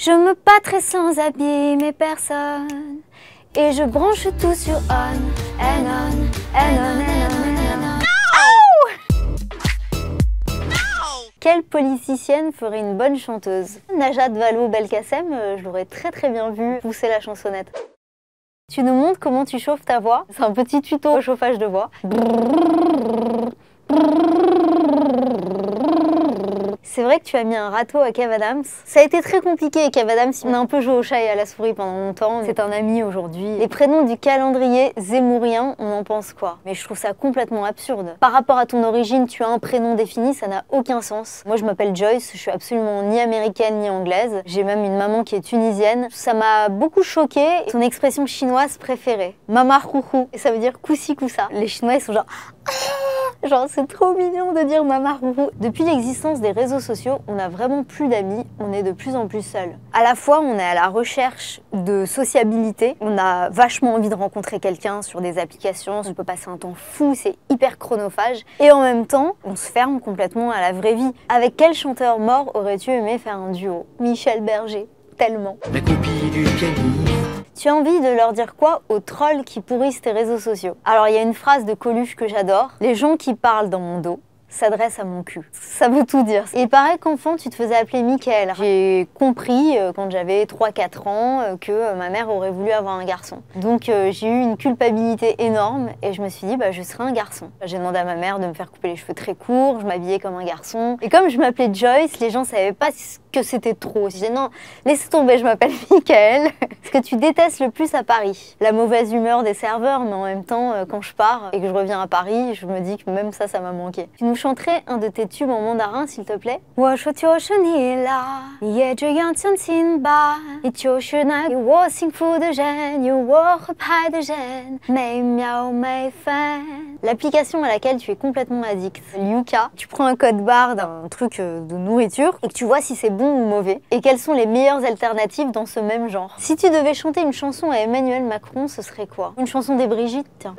Je me battrai sans abîmer personne. Et je branche tout sur on and on and on and on and on. Quelle politicienne ferait une bonne chanteuse? Najat Vallaud-Belkacem, je l'aurais très bien vu pousser la chansonnette. Tu nous montres comment tu chauffes ta voix. C'est un petit tuto au chauffage de voix. C'est vrai que tu as mis un râteau à Kev Adams. Ça a été très compliqué, Kev Adams. On a un peu joué au chat et à la souris pendant longtemps. C'est un ami aujourd'hui. Les prénoms du calendrier zémourien, on en pense quoi? Mais je trouve ça complètement absurde. Par rapport à ton origine, tu as un prénom défini, ça n'a aucun sens. Moi, je m'appelle Joyce, je suis absolument ni américaine ni anglaise. J'ai même une maman qui est tunisienne. Ça m'a beaucoup choquée. Son expression chinoise préférée, mama rouhou. Et ça veut dire koussi koussa. Les Chinois, ils sont genre... Genre, c'est trop mignon de dire mama rouhou. Depuis l'existence des réseaux sociaux, on n'a vraiment plus d'amis, on est de plus en plus seul. À la fois, on est à la recherche de sociabilité, on a vachement envie de rencontrer quelqu'un sur des applications, on peut passer un temps fou, c'est hyper chronophage. Et en même temps, on se ferme complètement à la vraie vie. Avec quel chanteur mort aurais-tu aimé faire un duo? Michel Berger, tellement. La copie du pianiste. Tu as envie de leur dire quoi aux trolls qui pourrissent tes réseaux sociaux? Alors il y a une phrase de Coluche que j'adore. Les gens qui parlent dans mon dos s'adressent à mon cul. Ça veut tout dire. Et il paraît qu'enfant, tu te faisais appeler Michael. J'ai compris quand j'avais 3-4 ans que ma mère aurait voulu avoir un garçon. Donc j'ai eu une culpabilité énorme et je me suis dit bah je serai un garçon. J'ai demandé à ma mère de me faire couper les cheveux très courts, je m'habillais comme un garçon. Et comme je m'appelais Joyce, les gens savaient pas que c'était trop. Je disais non, laisse tomber, je m'appelle Michael. Ce que tu détestes le plus à Paris? La mauvaise humeur des serveurs, mais en même temps, quand je pars et que je reviens à Paris, je me dis que même ça m'a manqué. Tu nous chanterais un de tes tubes en mandarin, s'il te plaît? Moi, je suis l'application à laquelle tu es complètement addict, Liuka. Tu prends un code barre d'un truc de nourriture et que tu vois si c'est bon ou mauvais et quelles sont les meilleures alternatives dans ce même genre. Si tu devais chanter une chanson à Emmanuel Macron, ce serait quoi? Une chanson des Brigitte, tiens.